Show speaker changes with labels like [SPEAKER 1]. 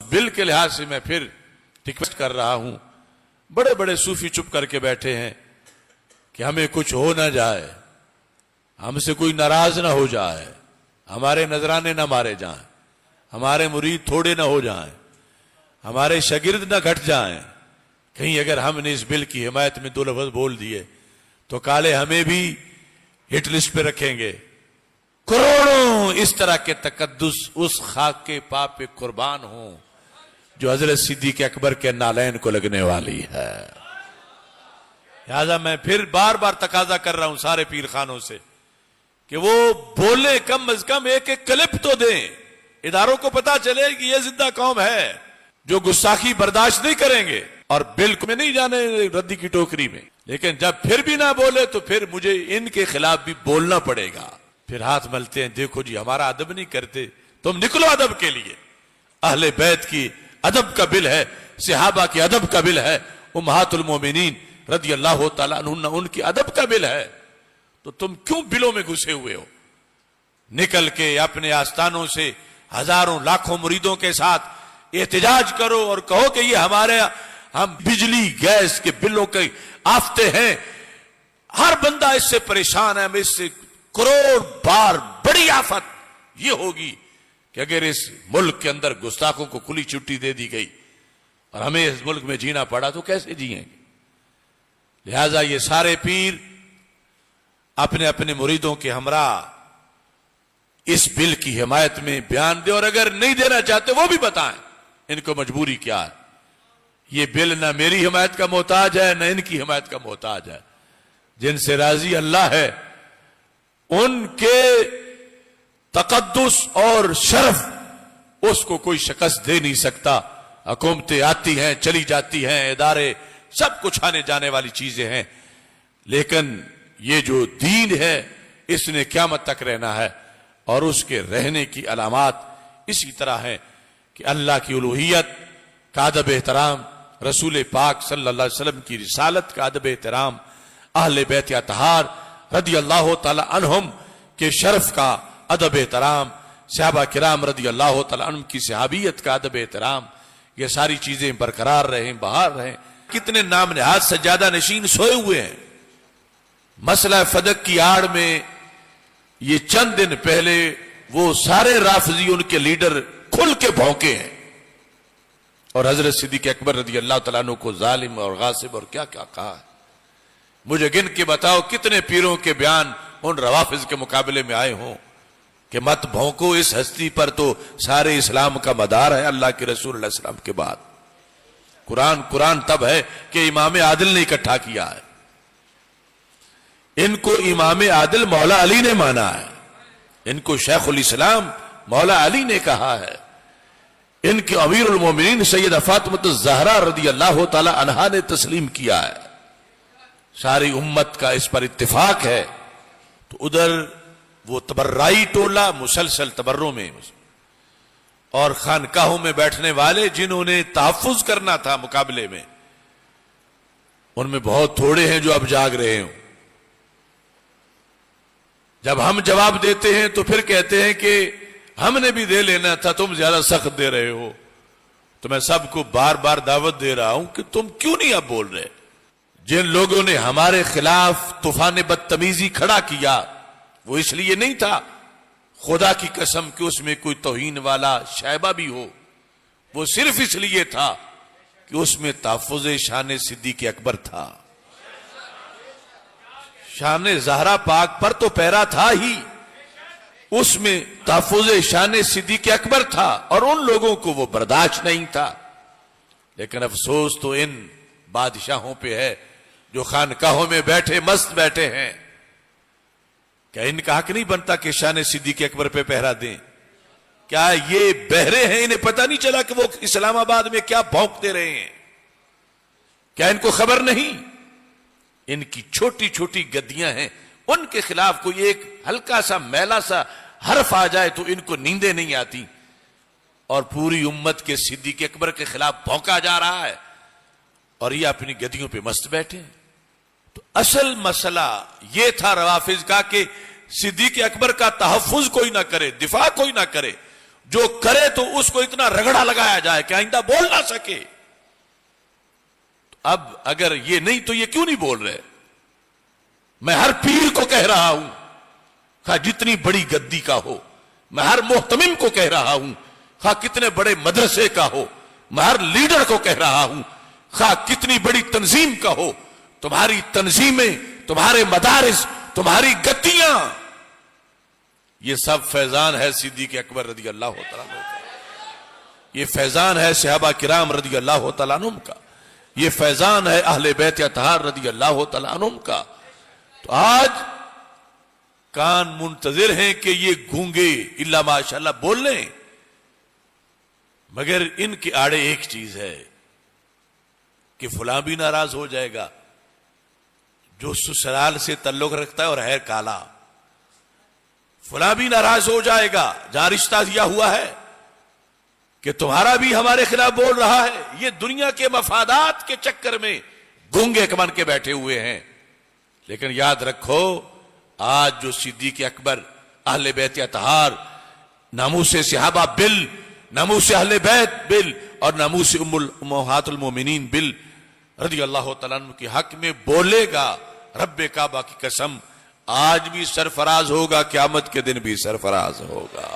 [SPEAKER 1] Bill के लिहाज से मैं फिर रिक्वेस्ट कर रहा हूं, बड़े बड़े सूफी चुप करके बैठे हैं कि हमें कुछ हो ना जाए, हमसे कोई नाराज ना हो जाए, हमारे नजराने ना मारे जाएं, हमारे मुरीद थोड़े ना हो जाएं, हमारे शागिर्द ना घट जाएं। कहीं अगर हमने इस बिल की हिमायत में दो लफ्ज बोल दिए तो काले हमें भी हिट लिस्ट पे रखेंगे। करोड़ों इस तरह के तकद्दुस उस खाक के पाप पे कुर्बान हों जो हजरत सिद्दीक अकबर के नालैन को लगने वाली है। लिहाजा मैं फिर बार बार तकाजा कर रहा हूं सारे पीर खानों से कि वो बोले, कम अज कम एक एक क्लिप तो दें, इदारों को पता चले कि ये जिंदा कौम है जो गुस्ताखी बर्दाश्त नहीं करेंगे और बिल में नहीं जाने रद्दी की टोकरी में। लेकिन जब फिर भी ना बोले तो फिर मुझे इनके खिलाफ भी बोलना पड़ेगा। फिर हाथ मलते हैं, देखो जी हमारा अदब नहीं करते, तुम निकलो अदब के लिए। अहले बैत की अदब का बिल है, सहाबा की अदब का बिल है, उम्महातुल मोमिनीन रदी अल्लाह तआला अन्हुन्ना उनकी अदब का बिल है। तो तुम क्यों बिलों में घुसे हुए हो? निकल के अपने आस्थानों से हजारों लाखों मुरीदों के साथ एहतजाज करो और कहो कि ये हमारे हम बिजली गैस के बिलों के आफते हैं, हर बंदा इससे परेशान है, इससे करोड़ बार बड़ी आफत ये होगी कि अगर इस मुल्क के अंदर गुस्ताखों को खुली छुट्टी दे दी गई और हमें इस मुल्क में जीना पड़ा तो कैसे जिएंगे? लिहाजा ये सारे पीर अपने अपने मुरीदों के हमरा इस बिल की हिमायत में बयान दे, और अगर नहीं देना चाहते वो भी बताएं इनको मजबूरी क्या है। ये बिल ना मेरी हिमायत का मोहताज है ना इनकी हिमायत का मोहताज है। जिनसे राजी अल्लाह है उनके तकद्दुस और शर्फ उसको कोई शिकस्त दे नहीं सकता। हुकूमतें आती हैं चली जाती हैं, इदारे सब कुछ आने जाने वाली चीजें हैं, लेकिन ये जो दीन है इसने क़यामत तक रहना है और उसके रहने की अलामात इसी तरह है कि अल्लाह की उलूहियत का अदब एहतराम, रसूल पाक सल्लल्लाहु अलैहि वसल्लम की रिसालत का अदब एहतराम, अहले बैत अतहार रदी अल्लाह तआला अन्हुम के शर्फ का अदब एहतराम, सहाबा किराम रदी अल्लाह तआला अन्हुम की सहाबियत का अदब एहतराम, ये सारी चीजें बरकरार रहें, बहार रहें। कितने नाम नहाद सज्जादा नशीन सोए हुए हैं। मसला फदक की आड़ में ये चंद दिन पहले वो सारे राफजी उनके लीडर खुल के भौंके हैं और हजरत सिद्दीक अकबर रदी अल्लाह तआला अन्हु को जालिम और गासिब और क्या क्या कहा है। मुझे गिन के बताओ कितने पीरों के बयान उन रवाफिज के मुकाबले में आए हों कि मत भौंको, इस हस्ती पर तो सारे इस्लाम का मदार है अल्लाह के रसूल अलैहि सलाम के बाद। कुरान तब है कि इमाम आदिल ने इकट्ठा किया है। इनको इमाम आदिल मौला अली ने माना है, इनको शेखुल इस्लाम मौला अली ने कहा है, इनके अमीरुल मोमिनीन सैयदा फातिमा ज़हरा रदी अल्लाह तआला अन्हा ने तस्लीम किया है। सारी उम्मत का इस पर इत्तिफाक है। तो उधर वो तबर्राई टोला मुसलसल तबर्रों में और खानकाहों में बैठने वाले जिन्होंने तहफ्फुज करना था मुकाबले में, उनमें बहुत थोड़े हैं जो अब जाग रहे हो। जब हम जवाब देते हैं तो फिर कहते हैं कि हमने भी दे लेना था, तुम ज्यादा सख्त दे रहे हो। तो मैं सबको बार बार दावत दे रहा हूं कि तुम क्यों नहीं अब बोल रहे? जिन लोगों ने हमारे खिलाफ तूफान बदतमीजी खड़ा किया वो इसलिए नहीं था, खुदा की कसम कि उसमें कोई तौहीन वाला शैबा भी हो, वो सिर्फ इसलिए था कि उसमें तहफ्फुज़ शान सिद्दीक अकबर था। शान ज़हरा पाक पर तो पैरा था ही, उसमें तहफ्फुज़ शान सिद्दीक अकबर था और उन लोगों को वो बर्दाश्त नहीं था। लेकिन अफसोस तो इन बादशाहों पे है जो खानकाहों में बैठे मस्त बैठे हैं। क्या इनका हक नहीं बनता कि शान सिद्दीक अकबर पे पहरा दें? क्या ये बहरे हैं, इन्हें पता नहीं चला कि वो इस्लामाबाद में क्या भौंकते रहे हैं? क्या इनको खबर नहीं? इनकी छोटी छोटी गद्दियां हैं, उनके खिलाफ कोई एक हल्का सा मैला सा हर्फ आ जाए तो इनको नींदें नहीं आती और पूरी उम्मत के सिद्दीक अकबर के खिलाफ भौंका जा रहा है और ये अपनी गद्दियों पे मस्त बैठे हैं। तो असल मसला ये था रवाफिज का कि सिद्दीक अकबर का तहफ्फुज कोई ना करे, दिफा कोई ना करे, جو کرے تو اس کو اتنا رگڑا لگایا جائے کہ آئندہ بول نہ سکے. اب اگر یہ نہیں تو یہ کیوں نہیں بول رہے؟ میں ہر پیر کو کہہ رہا ہوں خواہ جتنی بڑی گدی کا ہو، میں ہر محتمم کو کہہ رہا ہوں خواہ کتنے بڑے مدرسے کا ہو، میں ہر لیڈر کو کہہ رہا ہوں خواہ کتنی بڑی تنظیم کا ہو، تمہاری تنظیمیں، تمہارے مدارس، تمہاری گدیاں، یہ سب فیضان ہے صدیق اکبر رضی اللہ تعالیٰ عنہ کا، یہ فیضان ہے صحابہ کرام رضی اللہ تعالیٰ عنہ کا، یہ فیضان ہے اہل بیت اطہار رضی اللہ تعالیٰ عنہ کا. تو آج کان منتظر ہیں کہ یہ گونگے الا ماشاءاللہ بول لیں، مگر ان کے آڑے ایک چیز ہے کہ فلاں بھی ناراض ہو جائے گا جو سسرال سے تعلق رکھتا ہے اور ہے کالا، فلاں بھی ناراض ہو جائے گا جہاں رشتہ دیا ہوا ہے کہ تمہارا بھی ہمارے خلاف بول رہا ہے. یہ دنیا کے مفادات کے چکر میں گونگے بن کے بیٹھے ہوئے ہیں. لیکن یاد رکھو آج جو صدیق اکبر، اہل بیت اطہار، ناموس صحابہ بل، ناموس اہل بیت بل، اور ناموس امہات المومنین بل رضی اللہ تعالیٰ عنہ کے حق میں بولے گا، رب کعبہ کی قسم آج بھی سرفراز ہوگا، قیامت کے دن بھی سرفراز ہوگا.